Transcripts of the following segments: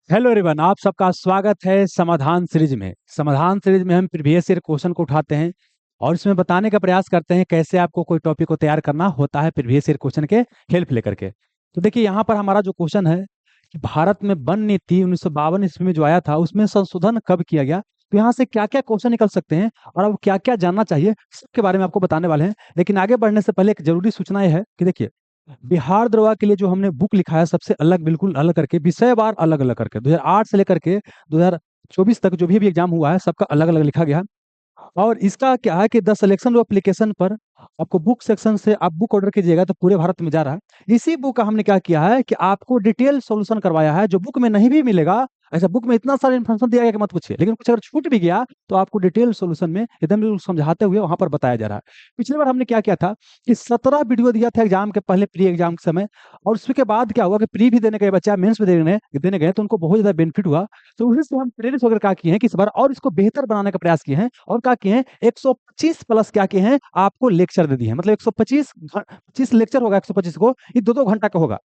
Hello everyone, आप सबका स्वागत है समाधान सीरीज में। समाधान सीरीज में हम प्रीवियस ईयर क्वेश्चन को उठाते हैं और इसमें बताने का प्रयास करते हैं कैसे आपको कोई टॉपिक को तैयार करना होता है प्रीवियस ईयर क्वेश्चन के हेल्प लेकर के। तो देखिए यहाँ पर हमारा जो क्वेश्चन है कि भारत में वन नीति 1952 ईस्वी में जो आया था उसमें संशोधन कब किया गया। तो यहाँ से क्या क्या क्वेश्चन निकल सकते हैं और अब क्या क्या जानना चाहिए सबके बारे में आपको बताने वाले हैं। लेकिन आगे बढ़ने से पहले एक जरूरी सूचना यह है कि देखिए, बिहार दरोगा के लिए जो हमने बुक लिखा है सबसे अलग, बिल्कुल अलग करके, विषयवार अलग अलग करके 2008 से लेकर के 2024 तक जो भी एग्जाम हुआ है सबका अलग अलग लिखा गया है। और इसका क्या है कि द सिलेक्शन ऑफ एप्लीकेशन पर आपको बुक सेक्शन से आप बुक ऑर्डर कीजिएगा तो पूरे भारत में जा रहा है। इसी बुक का हमने क्या किया है कि आपको डिटेल सॉल्यूशन करवाया है जो बुक में नहीं भी मिलेगा। ऐसा बुक में इतना सारा इन्फॉर्मेशन दिया गया कि मत पूछिए, लेकिन कुछ अगर छूट भी गया तो आपको डिटेल सॉल्यूशन में एकदम बिल्कुल समझाते हुए वहां पर बताया जा रहा है। पिछली बार हमने क्या किया था कि 17 वीडियो दिया था एग्जाम के पहले, प्री एग्जाम के समय। और उसके बाद क्या हुआ कि प्री भी देने गए बच्चा, मेंस भी देने गए तो उनको बहुत ज्यादा बेनिफिट हुआ। तो उसी से हम प्रेरित होकर क्या किए हैं कि इस बार और इसको बेहतर बनाने का प्रयास किए हैं और क्या किए हैं 125 प्लस क्या किए हैं आपको लेक्चर दे दिए हैं। मतलब 125 25 लेक्चर होगा, 125 को ये दो दो घंटा का होगा।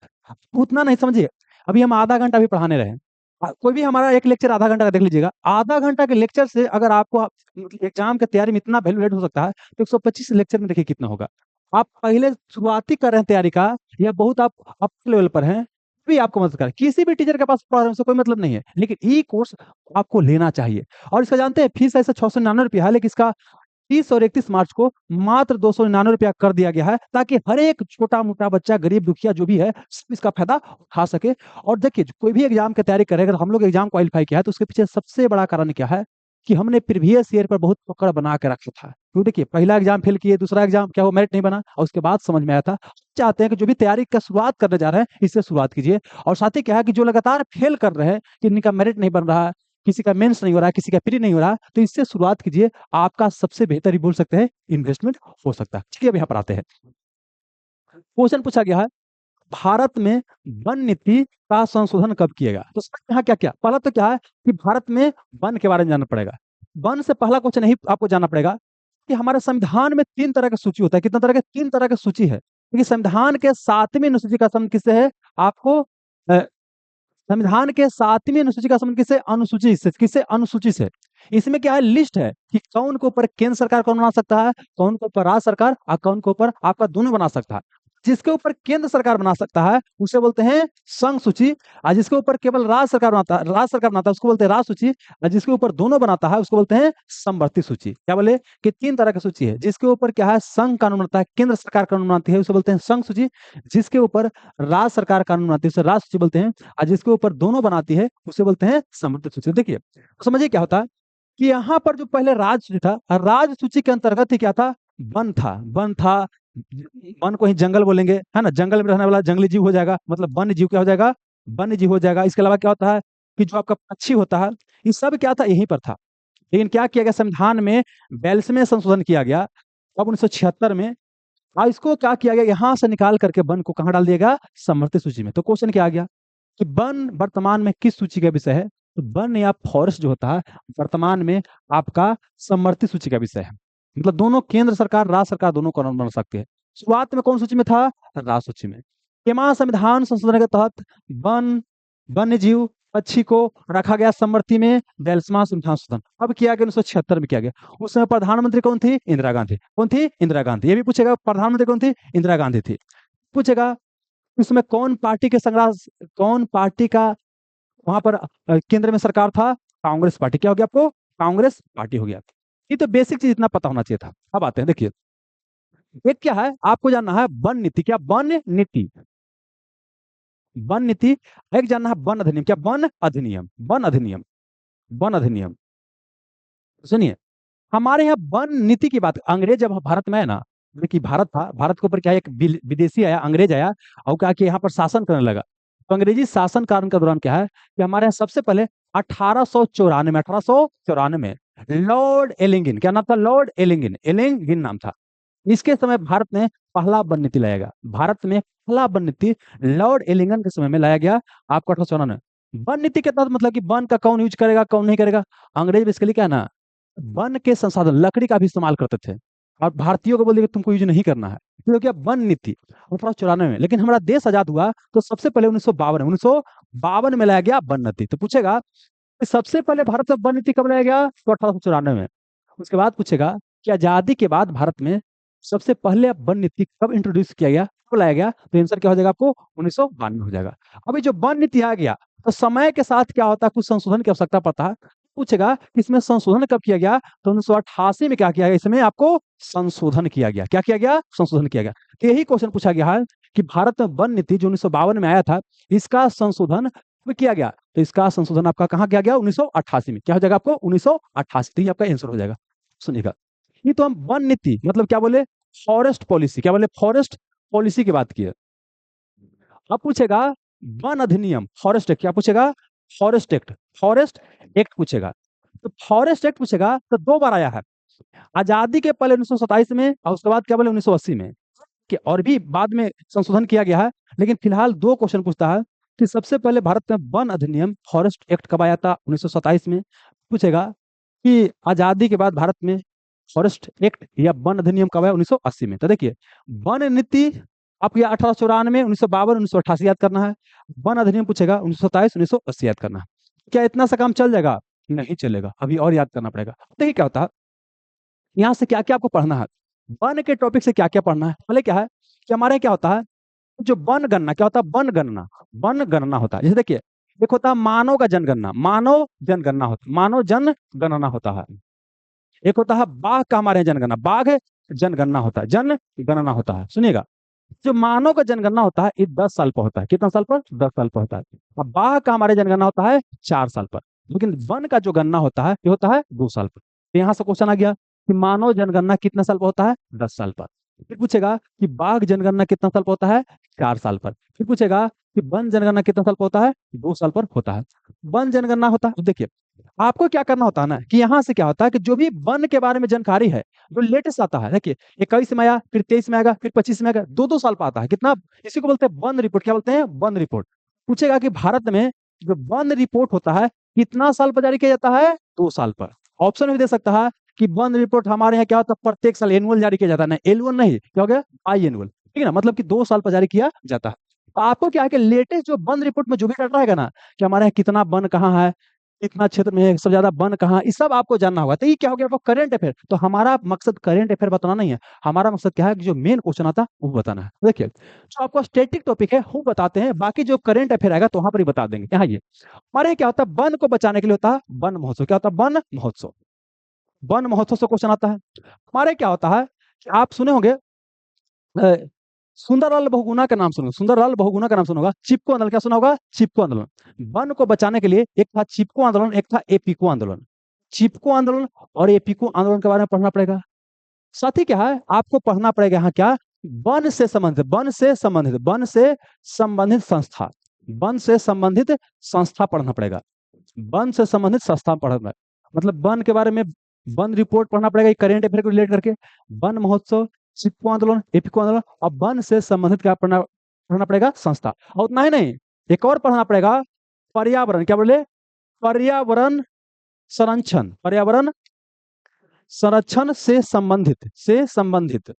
उतना नहीं समझिए, अभी हम आधा घंटा भी पढ़ाने रहे। कोई भी हमारा एक लेक्चर आधा घंटा का देख लीजिएगा। आधा घंटा के लेक्चर से अगर आपको एग्जाम की तैयारी में इतना वैल्यू हो सकता है तो 125 लेक्चर में देखिए कितना होगा। आप पहले शुरुआती कर रहे हैं तैयारी का या बहुत आप अप लेवल पर हैं भी आपको मदद कर, किसी भी टीचर के पास पढ़ से कोई मतलब नहीं है, लेकिन ई कोर्स आपको लेना चाहिए। और इसका जानते हैं फीस ऐसे 699 रुपया है, लेकिन इसका 30 और 31 मार्च को मात्र 299 रुपया कर दिया गया है ताकि हर एक छोटा मोटा बच्चा, गरीब दुखिया जो भी है, सब इसका फायदा उठा सके। और देखिए, कोई भी एग्जाम की तैयारी करे, अगर हम लोग एग्जाम क्वालिफाई किया है तो उसके पीछे सबसे बड़ा कारण क्या है कि हमने प्रीवियस ईयर पर बहुत पकड़ बना के रखा था। तो देखिए, पहला एग्जाम फेल किए, दूसरा एग्जाम क्या वो मेरिट नहीं बना और उसके बाद समझ में आया था। चाहते हैं कि जो भी तैयारी का शुरुआत करने जा रहे हैं इससे शुरुआत कीजिए। और साथ ही क्या है कि जो लगातार फेल कर रहे हैं कि इनका मेरिट नहीं बन रहा है, किसी का मेंस नहीं हो रहा है, किसी का प्री नहीं हो रहा है, तो इससे शुरुआत कीजिए। आपका सबसे बेहतर ही बोल सकते हैं इन्वेस्टमेंट हो सकता है। चलिए अब यहाँ पर आते हैं। क्वेश्चन पूछा गया है, भारत में वन नीति का संशोधन कब किया गया। तो यहाँ क्या क्या, पहला तो क्या है कि भारत में वन के बारे में जानना पड़ेगा। वन से पहला क्वेश्चन यही आपको जानना पड़ेगा कि हमारे संविधान में 3 तरह की सूची होता है। कितना तरह के? 3 तरह की सूची है, क्योंकि संविधान के 7वीं अनुसूची का संबंध किससे है आपको, संविधान के 7वीं अनुसूची का संबंध किससे? अनुसूची से। किससे? अनुसूची से। इसमें क्या है, लिस्ट है कि कौन के ऊपर केंद्र सरकार कौन बना सकता है, कौन के ऊपर राज्य सरकार और कौन के ऊपर आपका दोनों बना सकता है। जिसके ऊपर केंद्र सरकार बना सकता है उसे बोलते हैं संघ सूची, और जिसके ऊपर केवल राज्य सरकार बनाता है उसको बोलते हैं राज्य सूची, और जिसके ऊपर दोनों बनाता है उसको बोलते हैं समवर्ती सूची। क्या बोले कि 3 तरह की सूची है। जिसके ऊपर क्या है, संघ कानून बनता है, केंद्र सरकार कानून बनाती है, उसे बोलते हैं संघ सूची। जिसके ऊपर राज्य सरकार कानून बनाती है उसे राज्य सूची बोलते हैं, और जिसके ऊपर दोनों बनाती है उसे बोलते हैं समवर्ती सूची। देखिए, तो समझिए क्या होता है कि यहाँ पर जो पहले राज्य सूची था, राज्य सूची के अंतर्गत ही क्या था, वन था। वन था, वन को ही जंगल बोलेंगे, है ना। जंगल में रहने वाला जंगली जीव हो जाएगा, मतलब वन्य जीव क्या हो जाएगा, वन्य जीव हो जाएगा। इसके अलावा क्या होता है कि जो आपका पक्षी होता है, ये सब क्या था, यहीं पर था। लेकिन क्या किया गया, संविधान में 42वें संशोधन किया गया अब 1976 में। और इसको क्या किया गया, यहां से निकाल करके वन को कहां डाल दिया गया, समवर्ती सूची में। तो क्वेश्चन क्या आ गया कि वन वर्तमान में किस सूची का विषय है। तो वन या फॉरेस्ट जो होता है वर्तमान में आपका समवर्ती सूची का विषय है। मतलब दोनों, केंद्र सरकार राज्य सरकार दोनों कानून बना सकते हैं। शुरुआत में कौन सूची में था, राज्य सूची में। केमा संविधान संशोधन के तहत वन, वन्य जीव, पक्षी को रखा गया समवर्ती में 42वां संविधान संशोधन। अब किया गया 1976 में किया गया। उस समय प्रधानमंत्री कौन थी, इंदिरा गांधी। कौन थी, इंदिरा गांधी। ये भी पूछेगा प्रधानमंत्री कौन थी, इंदिरा गांधी थी। पूछेगा उसमें कौन पार्टी के संग्राम, कौन पार्टी का वहां पर केंद्र में सरकार था, कांग्रेस पार्टी। क्या हो गया आपको, कांग्रेस पार्टी हो गया। ये तो बेसिक चीज इतना पता होना चाहिए था। अब आते हैं, देखिए एक क्या है आपको जानना है, वन नीति। क्या वन नीति, वन नीति। एक जानना है वन अधिनियम। क्या वन अधिनियम, वन अधिनियम, वन अधिनियम। सुनिए, हमारे यहाँ वन नीति की बात, अंग्रेज जब भारत में है ना, देखिए भारत था, भारत के ऊपर क्या है, एक विदेशी आया, अंग्रेज आया और क्या कि यहाँ पर शासन करने लगा। तो अंग्रेजी शासन काल के दौरान क्या है कि हमारे यहाँ सबसे पहले 1894 लॉर्ड एलिंगन, क्या नाम था, लॉर्ड एलिंगन, एलिंगन नाम था। इसके समय भारत में पहला वन नीति लाया गया। भारत में पहला वन नीति लॉर्ड एलिंगन के समय में लाया गया आपको 1894। वन नीति के तहत मतलब कि वन का कौन यूज करेगा कौन नहीं करेगा। अंग्रेज बेसिकली क्या है ना, वन के संसाधन लकड़ी का भी इस्तेमाल करते थे और भारतीयों को बोले कि तुमको यूज नहीं करना है, क्योंकि अब वन नीति 1894 में। लेकिन हमारा देश आजाद हुआ तो सबसे पहले 1952 1952 में लाया गया वन नीति। तो पूछेगा कि सबसे पहले भारत में वन नीति कब लाया गया, तो 1894 में। उसके बाद पूछेगा कि आजादी के बाद भारत में सबसे पहले वन नीति कब इंट्रोड्यूस किया गया, कब लाया गया, तो आंसर क्या हो जाएगा आपको, 1992 हो जाएगा। अभी जो वन नीति आ गया तो समय के साथ क्या होता है, कुछ संशोधन की आवश्यकता पड़ता है। पूछेगा कि इसमें संशोधन कब किया गया, तो 1988 में क्या किया गया, इसमें आपको संशोधन किया गया। क्या किया गया, संशोधन किया गया। तो यही क्वेश्चन पूछा गया है कि भारत में वन नीति जो 1952 में आया था, इसका संशोधन कब किया गया, तो इसका संशोधन आपका कहाँ किया गया, 1988 में। क्या हो जाएगा आपको, 1988। तो ये आपका आंसर हो जाएगा। सुनिएगा, ये तो हम वन नीति मतलब क्या बोले, फॉरेस्ट पॉलिसी, क्या बोले, फॉरेस्ट पॉलिसी की बात की है। अब पूछेगा वन अधिनियम, फॉरेस्ट एक्ट, क्या पूछेगा, फॉरेस्ट एक्ट, फॉरेस्ट एक्ट पूछेगा। तो फॉरेस्ट एक्ट पूछेगा तो दो बार आया है, आजादी के पहले 1927 में और उसके बाद क्या बोले 1980 में, कि और भी बाद में संशोधन किया गया है। लेकिन फिलहाल दो क्वेश्चन पूछता है कि सबसे पहले भारत में वन अधिनियम फॉरेस्ट एक्ट कब आया था, 1927 में। पूछेगा कि आजादी के बाद भारत में फॉरेस्ट एक्ट या वन अधिनियम कब आया, 1980 में। तो देखिए, वन नीति आपको 1894, 1952, 1988 याद करना है। वन अधिनियम पूछेगा 1927, 1980 याद करना है। क्या इतना सा काम चल जाएगा, नहीं चलेगा, अभी और याद करना पड़ेगा। देखिए क्या होता है, यहाँ से क्या क्या आपको पढ़ना है, वन के टॉपिक से क्या क्या पढ़ना है। पहले क्या है कि हमारे यहाँ क्या होता है, जो वन गणना, क्या होता है, वन गणना, वन गणना होता है। जैसे देखिए, एक होता है मानव का जनगणना, मानव जनगणना होता है, मानव जनगणना होता है। एक होता है बाघ का हमारे यहाँ जनगणना, बाघ जनगणना होता है, जनगणना होता है। सुनिएगा, जो मानव का जनगणना होता है ये 10 साल पर होता है। कितना साल पर, 10 साल पर होता है। अब बाघ का हमारे जनगणना होता है 4 साल पर। लेकिन वन का जो गणना होता है ये होता है 2 साल पर। तो यहाँ से क्वेश्चन आ गया कि मानव जनगणना कितने साल पर होता है, 10 साल पर। फिर पूछेगा कि बाघ जनगणना कितना साल पर होता है, 4 साल पर। फिर पूछेगा कि वन जनगणना कितना साल पर होता है, 2 साल पर होता है। वन जनगणना होता है, तो देखिए आपको क्या करना होता है ना, कि यहाँ से क्या होता है कि जो भी वन के बारे में जानकारी है जो लेटेस्ट आता है, देखिए 21 में आया, फिर 23 में आएगा, फिर 25 में आएगा, 2-2 साल पर आता है। कितना, इसी को बोलते हैं वन रिपोर्ट। क्या बोलते हैं, वन रिपोर्ट। पूछेगा कि भारत में जो वन रिपोर्ट होता है कितना साल पर जारी किया जाता है, 2 साल पर। ऑप्शन भी दे सकता है कि वन रिपोर्ट हमारे यहाँ क्या होता है, प्रत्येक साल एनुअल जारी किया जाता है, ना एनुअल नहीं, क्या हो गया, आई एनुअल, ठीक है ना, मतलब कि 2 साल पर जारी किया जाता है। तो आपको क्या है कि लेटेस्ट जो वन रिपोर्ट में जो भी डाटा रहेगा ना, कि हमारे यहाँ कितना वन कहाँ है, इतना क्षेत्र में है, सबसे ज्यादा वन कहाँ, ये सब आपको जानना होगा। तो ये क्या हो गया आपको, करंट अफेयर। तो हमारा मकसद करंट अफेयर बताना नहीं है, हमारा मकसद क्या है कि जो मेन क्वेश्चन आता है वो बताना है। देखिए, जो आपको स्टैटिक टॉपिक है वो बताते हैं, बाकी जो करंट अफेयर आएगा तो वहां पर ही बता देंगे। यहाँ ये हमारे यहाँ क्या होता है, वन को बचाने के लिए होता है वन महोत्सव। क्या होता है, वन महोत्सव, वन महोत्सव से क्वेश्चन आता है। हमारे क्या होता है कि आप सुने होंगे सुंदरलाल बहुगुणा का नाम सुनो, सुंदरलाल बहुगुणा का नाम सुना होगा। चिपको आंदोलन, क्या सुना होगा, चिपको आंदोलन। वन को बचाने के लिए एक था चिपको आंदोलन, एक था एपीको आंदोलन। चिपको आंदोलन और एपीको आंदोलन के बारे में पढ़ना पड़ेगा। साथ ही क्या है, आपको पढ़ना पड़ेगा यहाँ क्या, वन से संबंधित, वन से संबंधित, वन से संबंधित संस्था, वन से संबंधित संस्था पढ़ना पड़ेगा। वन से संबंधित संस्था पढ़ना, मतलब वन के बारे में वन रिपोर्ट पढ़ना पड़ेगा, करेंट अफेयर को रिलेट करके। वन महोत्सव, चिपको आंदोलन, एपीको आंदोलन और वन से संबंधित क्या पढ़ना पड़ेगा, संस्था। और उतना ही नहीं, एक और पढ़ना पड़ेगा पर्यावरण, क्या बोले, पर्यावरण संरक्षण, पर्यावरण संरक्षण से संबंधित, से संबंधित,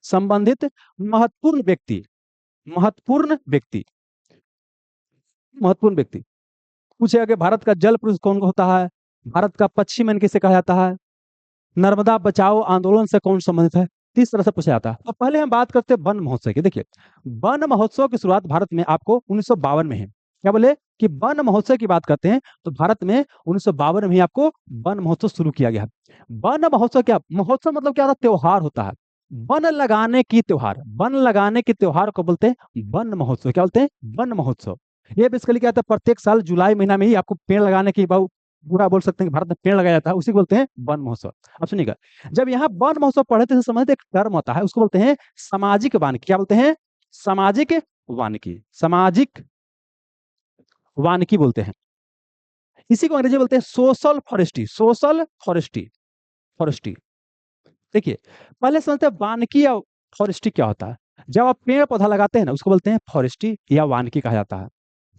संबंधित महत्वपूर्ण व्यक्ति, महत्वपूर्ण व्यक्ति, महत्वपूर्ण व्यक्ति। पूछेगा कि भारत का जल पुरुष कौन होता है, भारत का पक्षी मन किसे कहा जाता है, नर्मदा बचाओ आंदोलन से कौन संबंधित है, इस तरह से पूछा जाता है। तो पहले हम बात करते हैं वन महोत्सव की। देखिए, वन महोत्सव की शुरुआत भारत में आपको 1952 में है। क्या बोले कि वन महोत्सव की बात करते हैं तो भारत में 1952 में ही आपको वन महोत्सव शुरू किया गया। वन महोत्सव, क्या महोत्सव मतलब क्या होता है, त्योहार होता है, वन लगाने की त्योहार, वन लगाने के त्योहार को बोलते हैं वन महोत्सव। क्या बोलते हैं, वन महोत्सव। ये बेसिकली क्या होता है, प्रत्येक साल जुलाई महीना में ही आपको पेड़ लगाने की पूरा बोल सकते हैं कि भारत में पेड़ लगाया जाता है, उसी को बोलते हैं वन महोत्सव। अब सुनिएगा, जब यहाँ वन महोत्सव पढ़े थे संबंधित एक टर्म होता है, उसको बोलते हैं सामाजिक वानिकी। क्या बोलते हैं, सामाजिक वानिकी, सामाजिक वानिकी बोलते हैं। इसी को अंग्रेजी बोलते हैं social forestry, social forestry, forestry. देखिए, पहले समझते हैं वानिकी या फॉरेस्ट्री क्या होता है। जब आप पेड़ पौधा लगाते हैं ना, उसको बोलते हैं फॉरेस्ट्री या वानिकी कहा जाता है।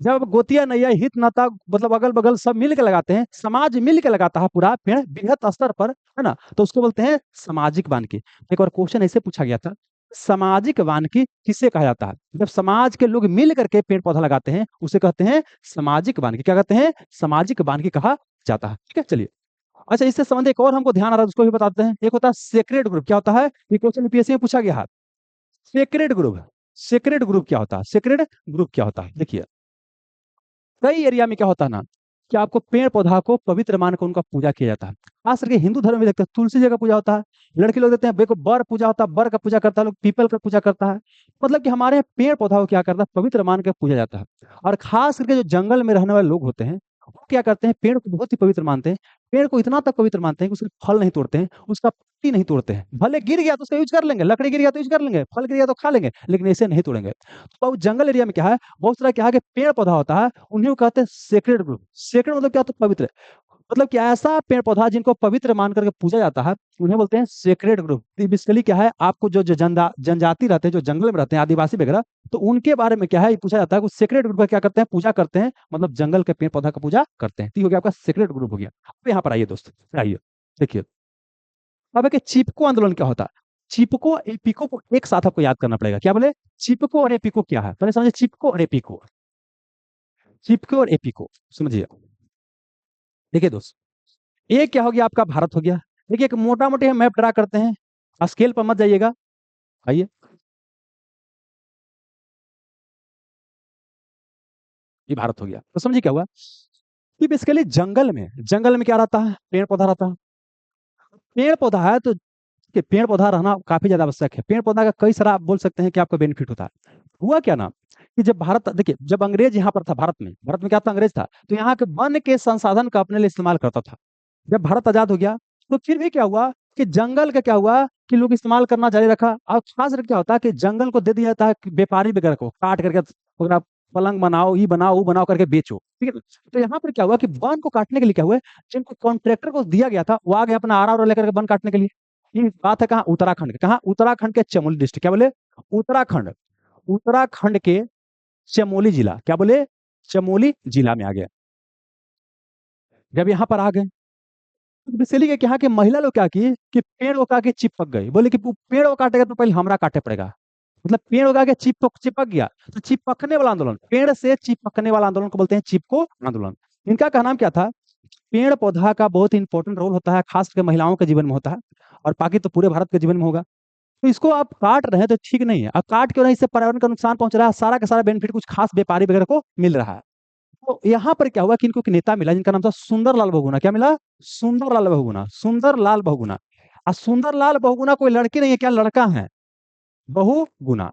जब गोतिया नैया हित नाता मतलब अगल बगल सब मिल के लगाते हैं, समाज मिल के लगाता है पूरा पेड़ बृहत स्तर पर, है ना, तो उसको बोलते हैं सामाजिक वानिकी। एक बार क्वेश्चन ऐसे पूछा गया था सामाजिक वानिकी किसे कहा जाता है? जब समाज के लोग मिल करके पेड़ पौधा लगाते हैं उसे कहते हैं सामाजिक वानिकी। क्या कहते हैं? सामाजिक वानिकी कहा जाता है। ठीक है, चलिए। अच्छा, इससे संबंधित एक और हमको ध्यान आ रहा है, उसको भी बताते हैं। एक होता है सेक्रेड ग्रुप। क्या होता है? ये क्वेश्चन यूपीएससी में पूछा गया है। सेक्रेड ग्रुप, सेक्रेड ग्रुप क्या होता है? सेक्रेड ग्रुप क्या होता है? देखिए, कई एरिया में क्या होता है ना कि आपको पेड़ पौधा को पवित्र मान कर उनका पूजा किया जाता है। खास करके हिंदू धर्म में देखते हैं तुलसी जी का पूजा होता है। लड़के लोग देखते हैं देखो बर पूजा होता है, बर का पूजा करता है, लोग पीपल का पूजा करता है। मतलब कि हमारे यहाँ पेड़ पौधा को क्या करता है? पवित्र मान के पूजा जाता है। और खास करके जो जंगल में रहने वाले लोग होते हैं वो क्या करते हैं? पेड़ को बहुत ही पवित्र मानते हैं। पेड़ को इतना तक पवित्र मानते हैं कि उसके फल नहीं तोड़ते हैं, उसका पत्ती नहीं तोड़ते हैं। भले गिर गया तो उसका यूज कर लेंगे, लकड़ी गिर गया तो यूज कर लेंगे, फल गिर गया तो खा लेंगे, लेकिन ऐसे नहीं तोड़ेंगे। तो जंगल एरिया में क्या है, बहुत सारा क्या है कि पेड़ पौधा होता है, उन्हीं को कहते हैं सेक्रेड ग्रुप। सेक्रेड मतलब क्या? तो पवित्र। मतलब कि ऐसा पेड़ पौधा जिनको पवित्र मान करके पूजा जाता है उन्हें बोलते हैं सेक्रेड ग्रुप। बेसिकली क्या है, आपको जो जो जनजाति रहते हैं, जो जंगल में रहते हैं, आदिवासी वगैरह, तो उनके बारे में क्या है ये पूछा जाता है कि सेक्रेड ग्रुप का क्या करते हैं? पूजा करते हैं। मतलब जंगल के पेड़ पौधा का पूजा करते हैं। तो ये हो गया आपका सेक्रेड ग्रुप हो गया। अब यहाँ पर आइए दोस्त, आइए देखिए। अब है कि चिपको आंदोलन क्या होता है? चिपको एपिको को एक साथ आपको याद करना पड़ेगा। क्या बोले? चिपको और एपिको क्या है? पहले समझिए चिपको और एपिको। चिपको और एपिको समझिए। देखिए दोस्त, एक क्या हो गया आपका? भारत हो गया। देखिए, एक मोटा मोटी हम मैप ड्रा करते हैं, स्केल पर मत जाइएगा। आइए, ये भारत हो गया। तो समझिए क्या हुआ कि बेसिकली जंगल में क्या रहता है? पेड़ पौधा रहता है। पेड़ पौधा है तो कि पेड़ पौधा रहना काफी ज्यादा आवश्यक है। पेड़ पौधा का कई सारा आप बोल सकते हैं कि आपको बेनिफिट होता है। हुआ क्या ना कि जब भारत, देखिए, जब अंग्रेज यहाँ पर था, भारत में क्या था? अंग्रेज था, तो यहाँ के वन के संसाधन का अपने लिए इस्तेमाल करता था। जब भारत आजाद हो गया तो फिर भी क्या हुआ कि जंगल का क्या हुआ कि लोग इस्तेमाल करना जारी रखा। और खास करके क्या होता है कि जंगल को दे दिया जाता है कि व्यापारी वगैरह को काट करके अगर आप पलंग बनाओ, ये बनाओ, वो बनाओ करके बेचो। ठीक है ना? तो यहाँ पर क्या हुआ कि वन को काटने के लिए क्या हुआ, जिनको कॉन्ट्रैक्टर को दिया गया था वो आ गए अपना आरा और लेकर के वन काटने के लिए। ये बात है कहाँ? उत्तराखंड के। कहाँ? उत्तराखंड के चमोली डिस्ट्रिक्ट। क्या बोले? उत्तराखंड। उत्तराखंड के चमोली जिला। क्या बोले? चमोली जिला में आ गया। जब यहाँ पर आ गए तो बेसिकली क्या कि महिला लोग क्या की कि पेड़ को काट के चिपक गई। बोले कि पेड़ को काटेगा तो पहले हमरा काटे पड़ेगा। मतलब पेड़ को काट के चिपक गया। तो चिपकने वाला आंदोलन, पेड़ से चिपकने वाला आंदोलन को बोलते हैं चिपको आंदोलन। इनका का नाम क्या था? पेड़ पौधा का बहुत इंपॉर्टेंट रोल होता है, खास करके महिलाओं के जीवन में होता है, और बाकी तो पूरे भारत के जीवन में होगा। तो इसको आप काट रहे हैं तो ठीक नहीं है। अब काट क्यों रहे हैं? इससे पर्यावरण का नुकसान पहुंच रहा है, सारा का सारा बेनिफिट कुछ खास व्यापारी वगैरह को मिल रहा है। तो यहाँ पर क्या हुआ कि इनको एक नेता मिला जिनका नाम था सुंदरलाल बहुगुणा। क्या मिला? सुंदरलाल बहुगुणा। सुंदरलाल बहुगुणा। और सुंदरलाल बहुगुणा कोई लड़की नहीं है, क्या लड़का है? बहुगुणा।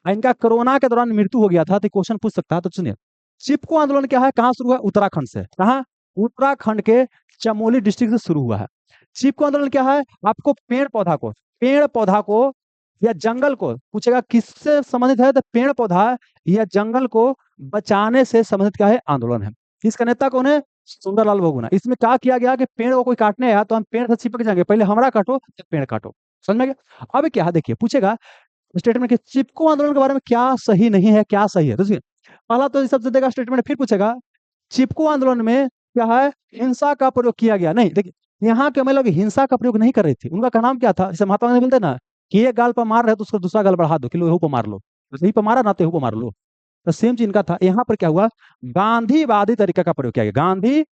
और इनका कोरोना के दौरान मृत्यु हो गया था। तो क्वेश्चन पूछ सकता है, तो सुनिए। चिपको आंदोलन क्या है? कहाँ शुरू हुआ? उत्तराखंड से। कहाँ? उत्तराखंड के चमोली डिस्ट्रिक्ट से शुरू हुआ है। चिपको आंदोलन क्या है? आपको पेड़ पौधा को या जंगल को पूछेगा किससे संबंधित है, तो पेड़ पौधा या जंगल को बचाने से संबंधित क्या है? आंदोलन है। इसका नेता कौन है? सुंदरलाल बहुगुणा। इसमें क्या किया गया कि पेड़ को कोई काटने आया तो हम पेड़ से चिपक जाएंगे, पहले हमारा काटो फिर पेड़ काटो। समझ में गया? अब क्या है देखिए, पूछेगा स्टेटमेंट कि चिपको आंदोलन के बारे में क्या सही नहीं है, क्या सही है। तो देखिए, पहला तो सबसे देगा स्टेटमेंट, फिर पूछेगा चिपको आंदोलन में क्या है? हिंसा का प्रयोग किया गया नहीं। देखिए, यहाँ के लोग हिंसा का प्रयोग नहीं कर रहे थे। उनका नाम क्या था? जैसे महात्मा गांधी बोलते हैं ना कि एक गाल पर मार रहे हो तो उसका दूसरा गाल बढ़ा दो, कि लो यहू पर मार लो। तो यही पर मारा ना, तो यहू पर मार लो। तो सेम चीज इनका था। यहाँ पर क्या हुआ? गांधीवादी तरीका का प्रयोग किया गया। गांधीवादी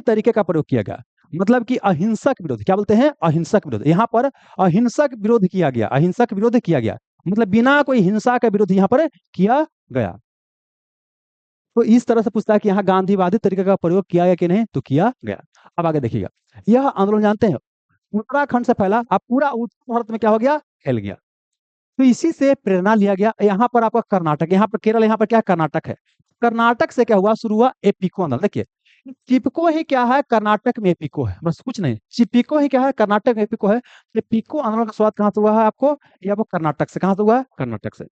तरीके का प्रयोग किया गया। मतलब कि अहिंसक विरोध। क्या बोलते हैं? अहिंसक विरोध। यहाँ पर अहिंसक विरोध किया गया। अहिंसक विरोध किया गया मतलब बिना कोई हिंसा का विरोध यहाँ पर किया गया। तो इस तरह से पूछता है कि यहाँ गांधीवादी तरीके का प्रयोग किया गया कि नहीं, तो किया गया। अब आगे देखिएगा, यह आंदोलन जानते हैं उत्तराखंड से फैला, अब पूरा उत्तर भारत में क्या हो गया? फैल गया। तो इसी से प्रेरणा लिया गया। यहाँ पर आपका कर्नाटक, यहाँ पर केरल, यहाँ पर क्या? कर्नाटक है। कर्नाटक से क्या हुआ? शुरू हुआ एपिको आंदोलन। देखिए, चिपको ही क्या है? कर्नाटक में एपिको है, बस कुछ नहीं। चिपिको ही क्या है? कर्नाटक में एपिको है। एपिको आंदोलन का शुरुआत कहाँ से हुआ है आपको? ये आपको कर्नाटक से। कहाँ से हुआ है? कर्नाटक से।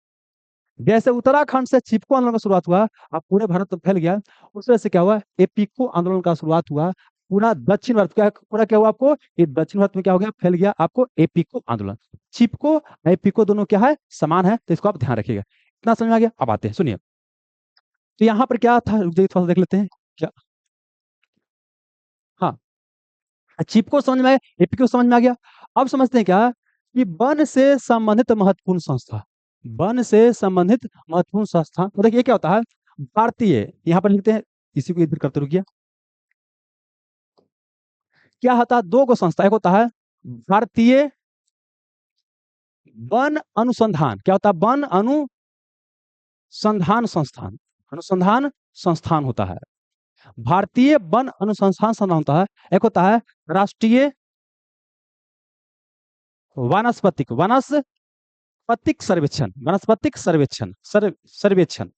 जैसे उत्तराखंड से चिपको आंदोलन का शुरुआत हुआ, अब पूरे भारत में फैल गया। उस वजह से क्या हुआ? एपिको आंदोलन का शुरुआत हुआ पूरा दक्षिण भारत। क्या पूरा क्या हुआ आपको? ये दक्षिण भारत में क्या हो गया? फैल गया आपको एपिको आंदोलन। चिपको एपिको दोनों क्या है? समान है, तो इसको आप ध्यान रखिएगा। इतना समझ में आ गया? अब आते हैं, सुनिए। तो यहाँ पर क्या था, रुक जाइए थोड़ा सा देख लेते हैं क्या। हाँ, चिपको समझ में आया, एपिको समझ में आ गया। अब समझते हैं क्या कि वन से संबंधित महत्वपूर्ण संस्था, वन से संबंधित महत्वपूर्ण संस्था, तो देखिए क्या होता है, भारतीय, यहाँ पर लिखते हैं, इसी को इधर करते रुकिए, क्या होता है, दो गो संस्था, एक होता है भारतीय वन अनुसंधान, क्या होता है, वन अनुसंधान संस्थान, अनुसंधान संस्थान होता है, भारतीय वन अनुसंधान संस्थान होता है, एक होता है राष्ट्रीय वानस्पतिक वनस्पतिक सर्वेक्षण, वनस्पतिक सर्वेक्षण, सर्वेक्षण।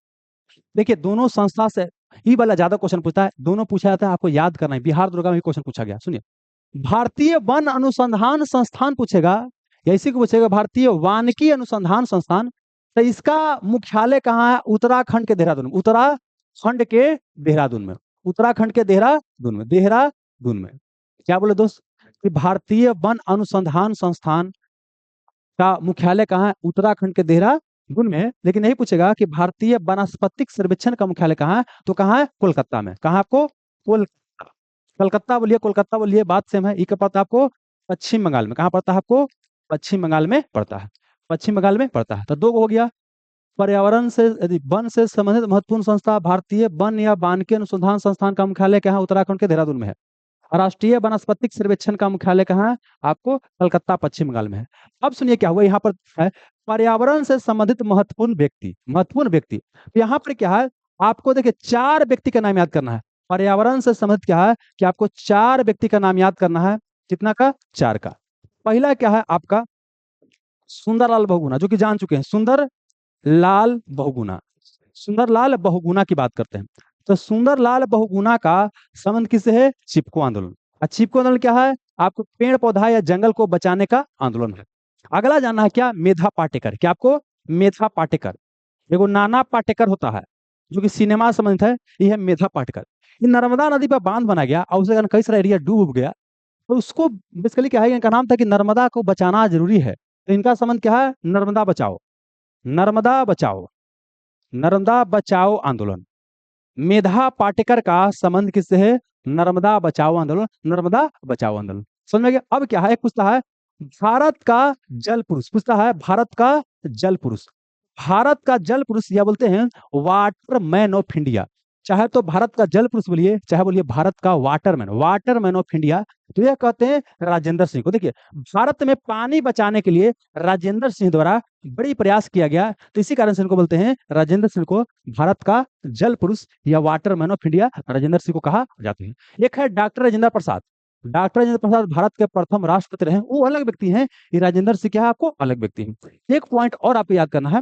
देखिए दोनों संस्था से ये वाला ज्यादा क्वेश्चन पूछता है, दोनों पूछा जाता है, आपको याद करना है, बिहार दुर्गा में क्वेश्चन पूछा गया, सुनिए, भारतीय वन अनुसंधान संस्थान पूछेगा, या इसी को पूछेगा भारतीय वानिकी अनुसंधान संस्थान, तो इसका मुख्यालय कहाँ है, उत्तराखंड के देहरादून में, उत्तराखंड के देहरादून में, उत्तराखंड के देहरादून में, देहरादून में। क्या बोले दोस्त, कि भारतीय वन अनुसंधान संस्थान का मुख्यालय कहाँ है, उत्तराखंड के देहरादून में है, लेकिन नहीं पूछेगा कि भारतीय वनस्पतिक सर्वेक्षण का मुख्यालय कहाँ है, तो कहाँ है, कोलकाता में, कहाँ आपको, कोलकाता, कलकत्ता बोलिए, कोलकाता बोलिए, बात सेम है, ये कब पड़ता है आपको, पश्चिम बंगाल में, कहाँ पड़ता है आपको, पश्चिम बंगाल में पड़ता है, पश्चिम बंगाल में पड़ता है, तो दो हो गया। पर्यावरण से यदि वन से संबंधित महत्वपूर्ण संस्था, भारतीय वन या वानिकी अनुसंधान संस्थान का मुख्यालय कहाँ, उत्तराखंड के देहरादून में है, राष्ट्रीय वनस्पतिक सर्वेक्षण का मुख्यालय कहाँ है, आपको कलकत्ता पश्चिम बंगाल में है। अब सुनिए क्या हुआ, यहाँ पर है पर्यावरण से संबंधित महत्वपूर्ण व्यक्ति, महत्वपूर्ण व्यक्ति, तो यहाँ पर क्या है, आपको देखिए चार व्यक्ति का नाम याद करना है, पर्यावरण से संबंधित क्या है कि आपको चार व्यक्ति का नाम याद करना है, कितना का, चार का। पहला क्या है आपका, सुंदरलाल बहुगुणा, जो कि जान चुके हैं, सुंदर लाल बहुगुणा, सुंदरलाल बहुगुणा की बात करते हैं, तो सुंदरलाल बहुगुणा का संबंध किससे है, चिपको आंदोलन, और चिपको आंदोलन क्या है, आपको पेड़ पौधा या जंगल को बचाने का आंदोलन है। अगला जानना है क्या, मेधा पाटेकर, क्या आपको, मेधा पाटेकर, देखो नाना पाटेकर होता है जो कि सिनेमा से संबंधित है, ये है मेधा पाटेकर। ये नर्मदा नदी पर बांध बना गया और उसके कारण कई सारा एरिया डूब गया, तो उसको बेसिकली क्या है, इनका नाम था कि नर्मदा को बचाना जरूरी है, तो इनका संबंध क्या है, नर्मदा बचाओ, नर्मदा बचाओ, नर्मदा बचाओ आंदोलन। मेधा पाटेकर का संबंध किससे है, नर्मदा बचाओ आंदोलन, नर्मदा बचाओ आंदोलन, समझ में गया। अब क्या है, एक पूछता है भारत का जल पुरुष, पूछता है भारत का जल पुरुष, भारत का जल पुरुष या बोलते हैं वाटर मैन ऑफ इंडिया, चाहे तो भारत का जल पुरुष बोलिए, चाहे बोलिए भारत का वाटरमैन, वाटरमैन ऑफ इंडिया, तो यह कहते हैं राजेंद्र सिंह को। देखिए भारत में पानी बचाने के लिए राजेंद्र सिंह द्वारा बड़ी प्रयास किया गया, तो इसी कारण से इनको बोलते हैं, राजेंद्र सिंह को भारत का जल पुरुष या Waterman of India Rajendra Singh को कहा जाते हैं। एक है डॉक्टर राजेंद्र प्रसाद, डॉक्टर राजेंद्र प्रसाद भारत के प्रथम राष्ट्रपति रहे, वो अलग व्यक्ति हैं, ये राजेंद्र सिंह क्या है, आपको अलग व्यक्ति है। एक पॉइंट और आपको याद करना है,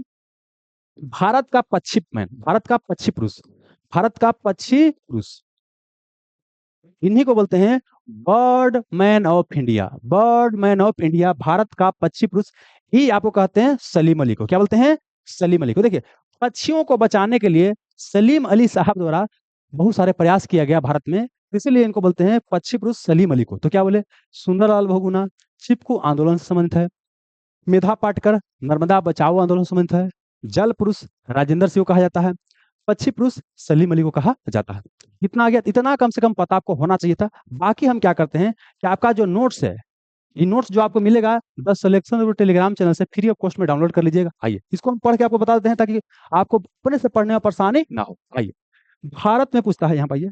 भारत का पक्षी मैन, भारत का पक्षी पुरुष, भारत का पक्षी पुरुष, इन्हीं को बोलते हैं bird man of India, bird man of India, Bharat का पक्षी पुरुष ही आपको कहते हैं सलीम अली को, क्या बोलते हैं, सलीम अली को। देखिए पक्षियों को बचाने के लिए सलीम अली साहब द्वारा बहुत सारे प्रयास किया गया भारत में, इसीलिए इनको बोलते हैं पक्षी पुरुष सलीम अली को। तो क्या बोले, सुंदरलाल बहुगुणा चिपको आंदोलन से संबंधित है, मेधा पाटकर नर्मदा बचाओ आंदोलन से संबंधित है, जल पुरुष राजेंद्र सिंह को कहा जाता है, पक्षी पुरुष सलीम अली को कहा जाता है। इतना आ गया, इतना कम से कम पता आपको होना चाहिए था। बाकी हम क्या करते हैं कि आपका जो नोट्स है, ये नोट्स जो आपको मिलेगा द सिलेक्शन टेलीग्राम चैनल से फ्री ऑफ कॉस्ट में डाउनलोड कर लीजिएगा। आइए इसको हम पढ़ के आपको बता देते हैं ताकि आपको अपने से पढ़ने में परेशानी ना हो। आइए भारत में पूछता है, यहाँ पाइए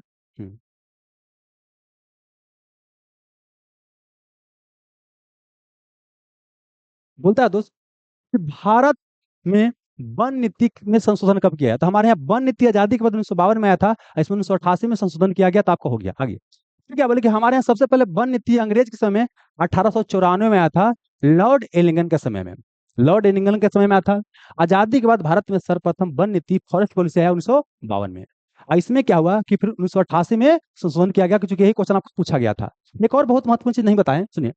बोलता है दोस्त कि भारत में वन नीति में संशोधन कब किया है, तो हमारे यहाँ वन नीति आजादी के बाद 1952 में आया था, इसमें 1988 में संशोधन किया गया, तो आपको हो गया। आगे तो क्या बोले कि हमारे यहाँ सबसे पहले वन नीति अंग्रेज के समय 1894 में आया था, लॉर्ड एलिंगन के समय में, लॉर्ड एलिंगन के समय में आया था। आजादी के बाद भारत में सर्वप्रथम वन नीति फॉरेस्ट पॉलिसी आया 1952 में। और इसमें क्या हुआ कि फिर 1988 में संशोधन किया गया, क्योंकि यही क्वेश्चन आपको पूछा गया था। एक और बहुत महत्वपूर्ण चीज नहीं बताएं, सुनिए,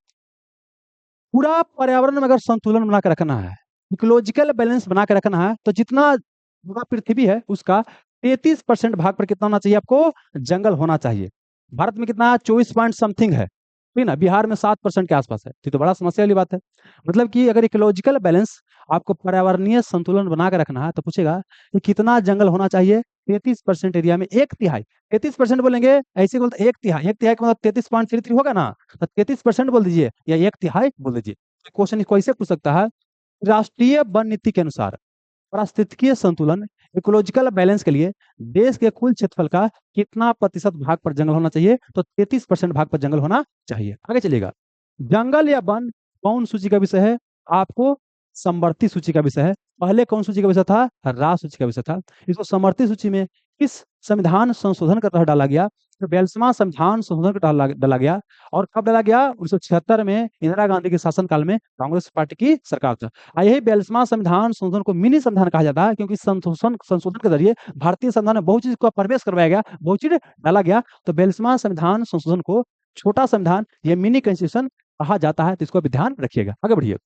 पूरा पर्यावरण में अगर संतुलन बना के रखना है, इकोलॉजिकल बैलेंस बना के रखना है, तो जितना पूरा पृथ्वी है उसका 33% भाग पर कितना होना चाहिए, आपको जंगल होना चाहिए। भारत में कितना 24 पॉइंट समथिंग है, ठीक ना, बिहार में 7% के आसपास है, तो बड़ा समस्या वाली बात है। मतलब कि अगर इकोलॉजिकल बैलेंस आपको पर्यावरणीय संतुलन बना के रखना है, तो पूछेगा कि कितना जंगल होना चाहिए, 33% एरिया में एक तिहाई, 33% बोलेंगे ऐसे बोलते एक तिहाई, एक तिहाई का मतलब 33.33 होगा ना, तो 33% बोल दीजिए या एक तिहाई बोल दीजिए। क्वेश्चन कैसे पूछ सकता है, राष्ट्रीय वन नीति के अनुसार पारिस्थितिकीय संतुलन इकोलॉजिकल बैलेंस के लिए देश के कुल क्षेत्रफल का कितना प्रतिशत भाग पर जंगल होना चाहिए? तो 33% भाग पर जंगल होना चाहिए। आगे चलिएगा, जंगल या वन कौन सूची का विषय है? आपको समवर्ती सूची का विषय है। पहले कौन सूची का विषय था? राज सूची का विषय था। इसको समवर्ती सूची में किस संविधान संशोधन का तहत डाला गया? तो 42वां संविधान संशोधन का डाला गया। और कब डाला गया? 1976 में इंदिरा गांधी के शासनकाल में कांग्रेस पार्टी की सरकार था। यही 42वां संविधान संशोधन को मिनी संविधान कहा जाता है, क्योंकि संशोधन के जरिए भारतीय संविधान में बहुत चीज का प्रवेश करवाया गया, बहुत चीज डाला गया। तो 42वां संविधान संशोधन को छोटा संविधान या मिनी कॉन्स्टिट्यूशन कहा जाता है, तो इसको भी ध्यान रखिएगा। आगे बढ़िए,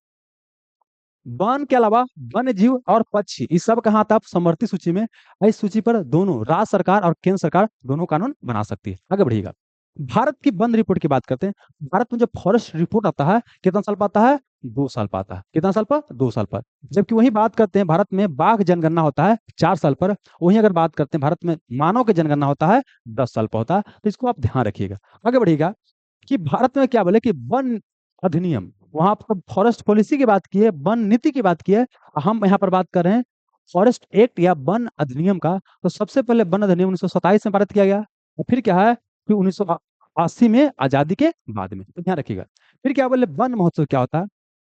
वन के अलावा वन्य जीव और पक्षी इस सब कहाँ था? समवर्ती सूची में। इस सूची पर दोनों राज्य सरकार और केंद्र सरकार दोनों कानून बना सकती है। आगे बढ़िएगा, भारत की वन रिपोर्ट की बात करते हैं। भारत में जो फॉरेस्ट रिपोर्ट आता है कितना साल पाता है? 2 साल पाता है। कितना साल पर? 2 साल पर। जबकि वही बात करते हैं भारत में बाघ जनगणना होता है 4 साल पर। वहीं अगर बात करते हैं भारत में मानव की जनगणना होता है 10 साल पर होता है। तो इसको आप ध्यान रखिएगा। आगे बढ़िएगा कि भारत में क्या बोले कि वन अधिनियम, वहां पर फॉरेस्ट पॉलिसी की बात की है, वन नीति की बात की है। हम यहाँ पर बात कर रहे हैं फॉरेस्ट एक्ट या वन अधिनियम का। तो सबसे पहले वन अधिनियम 1927 में पारित किया गया, और फिर क्या है कि 1980 में आजादी के बाद में। तो ध्यान रखिएगा। फिर क्या बोले, वन महोत्सव क्या होता है?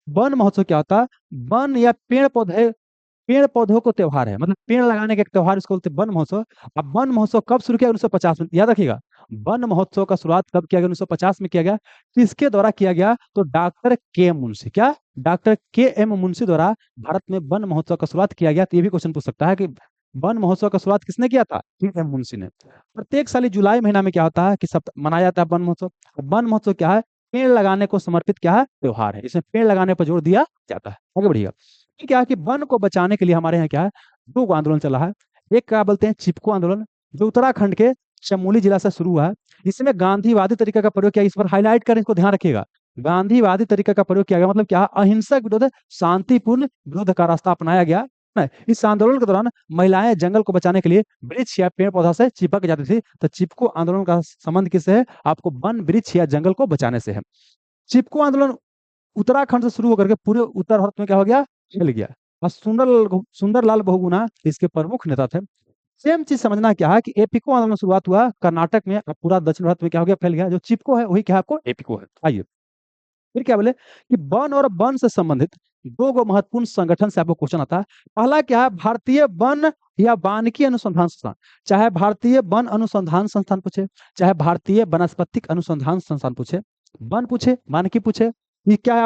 वन महोत्सव क्या होता है? वन या पेड़ पौधों को त्योहार है, मतलब पेड़ लगाने का एक त्योहार, इसको बोलते हैं वन महोत्सव। अब वन महोत्सव कब शुरू किया? 1950 में। याद रखिएगा, वन महोत्सव का शुरुआत कब किया गया? 1950 में किया गया। किसके द्वारा किया गया? तो डॉक्टर के एम मुंशी। क्या? डॉक्टर के एम मुंशी द्वारा भारत में वन महोत्सव का शुरुआत किया गया। तो ये भी क्वेश्चन पूछ सकता है कि वन महोत्सव का शुरुआत किसने किया था? के एम मुंशी ने। प्रत्येक साल जुलाई महीना में क्या होता है कि सब मनाया जाता है वन महोत्सव। वन महोत्सव क्या है? पेड़ लगाने को समर्पित क्या है? त्योहार है। इसमें पेड़ लगाने पर जोर दिया जाता है। आगे बढ़िएगा, क्या है कि वन को बचाने के लिए हमारे यहाँ क्या है, 2 आंदोलन चला है। एक क्या बोलते हैं, चिपको आंदोलन, जो उत्तराखंड के चमोली जिला से शुरू हुआ है। इसमें गांधीवादी तरीका का प्रयोग किया। इस पर हाईलाइट करें, इसको ध्यान रखिएगा। गांधीवादी तरीका का प्रयोग किया गया, मतलब क्या? अहिंसक विरोध, शांतिपूर्ण विरोध का रास्ता अपनाया गया। इस आंदोलन के दौरान महिलाएं जंगल को बचाने के लिए वृक्ष या पेड़ पौधा से चिपक जाती थी। तो चिपको आंदोलन का संबंध किससे है? आपको वन, वृक्ष या जंगल को बचाने से है। चिपको आंदोलन उत्तराखंड से शुरू होकर के पूरे उत्तर भारत में क्या हो गया? फैल गया। और सुंदरलाल बहुगुणा इसके प्रमुख नेता थे। सेम चीज समझना क्या है कि एपिको आंदोलन शुरुआत हुआ कर्नाटक में, और पूरा दक्षिण भारत में क्या हो गया? फैल गया। जो चिपको है वही क्या आपको एपिको है। आइए, फिर क्या बोले कि वन और वन से संबंधित 2 महत्वपूर्ण संगठन से आपको क्वेश्चन आता है। पहला क्या है? भारतीय वन या वानिकी अनुसंधान संस्थान। चाहे भारतीय वन अनुसंधान संस्थान पूछे, चाहे भारतीय वनस्पतिक अनुसंधान संस्थान पूछे, वन पूछे, वानिकी पूछे, ये क्या है?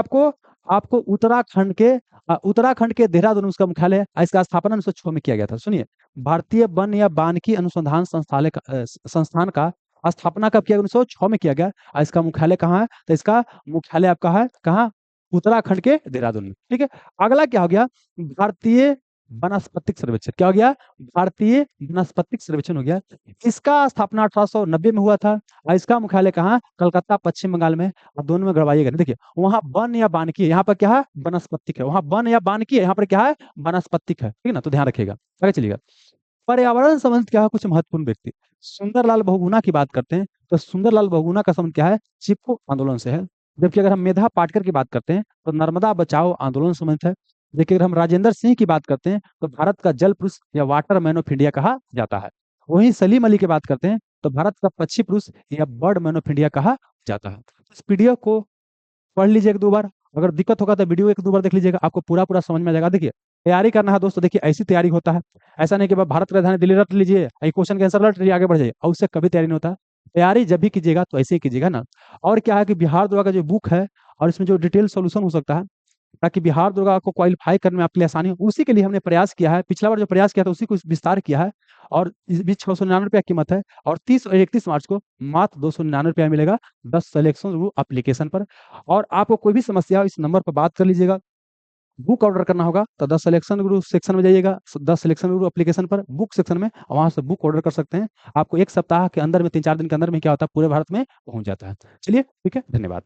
आपको उत्तराखंड के देहरादून उसका मुख्यालय है। इसका स्थापना 1906 में किया गया था। सुनिए, भारतीय वन या वानिकी अनुसंधान संस्थान का स्थापना कब किया? 1906 में किया गया। और इसका मुख्यालय कहाँ है? तो इसका मुख्यालय आपका है कहाँ? उत्तराखंड के देहरादून में। ठीक है। अगला क्या हो गया? भारतीय वनस्पतिक सर्वेक्षण। क्या हो गया? भारतीय वनस्पतिक सर्वेक्षण हो गया। इसका स्थापना 1890 में हुआ था। और इसका मुख्यालय कहाँ? कलकत्ता, पश्चिम बंगाल में। और दोनों में गड़वाइएगा। देखिए, वहां वन या वानिकी है, यहाँ पर क्या है? वनस्पतिक है। वहां वन या वानिकी है, यहाँ पर क्या है? वनस्पतिक है। ठीक है ना? तो ध्यान रखिएगा। आगे चलिएगा, पर्यावरण संबंधित क्या है? कुछ महत्वपूर्ण व्यक्ति। सुंदरलाल बहुगुणा की बात करते हैं, तो सुंदरलाल बहुगुणा का संबंध क्या है? चिपको आंदोलन से है। जबकि अगर हम मेधा पाटकर की बात करते हैं तो नर्मदा बचाओ आंदोलन संबंधित है। देखिए, अगर हम राजेंद्र सिंह की बात करते हैं तो भारत का जल पुरुष या वाटर मैन ऑफ इंडिया कहा जाता है। वहीं सलीम अली की बात करते हैं तो भारत का पक्षी पुरुष या बर्ड मैन ऑफ इंडिया कहा जाता है। इस पीडीएफ को पढ़ लीजिए 1-2 बार। अगर दिक्कत होगा तो वीडियो 1-2 बार देख लीजिएगा, आपको पूरा पूरा समझ में आ जाएगा। देखिए, तैयारी करना है दोस्तों, देखिए ऐसी तैयारी होता है। ऐसा नहीं कि भारत की राजधानी दिल्ली रट लीजिए, क्वेश्चन का आंसर रट लीजिए, आगे बढ़ जाइए, और उससे कभी तैयारी नहीं होता। तैयारी जब भी कीजिएगा तो ऐसे ही कीजिएगा ना। और क्या है कि बिहार दुर्गा का जो बुक है, और इसमें जो डिटेल सोल्यूशन हो सकता है, ताकि बिहार दुर्गा को क्वालिफाई करने में आपके लिए आसानी हो, उसी के लिए हमने प्रयास किया है। पिछला बार जो प्रयास किया था उसी को विस्तार किया है। और इस बीच 699 रुपया कीमत है। और 30 और 31 मार्च को मात्र 299 रुपया मिलेगा 10 सिलेक्शन रूल एप्लीकेशन पर। और आपको कोई भी समस्या हो, इस नंबर पर बात कर लीजिएगा। बुक ऑर्डर करना होगा तो 10 सिलेक्शन ग्रुप सेक्शन में जाइएगा, 10 सिलेक्शन ग्रुप एप्लीकेशन पर बुक सेक्शन में, वहां से बुक ऑर्डर कर सकते हैं। आपको 1 सप्ताह के अंदर में, 3-4 दिन के अंदर में क्या होता है, पूरे भारत में पहुंच जाता है। चलिए, ठीक है, धन्यवाद।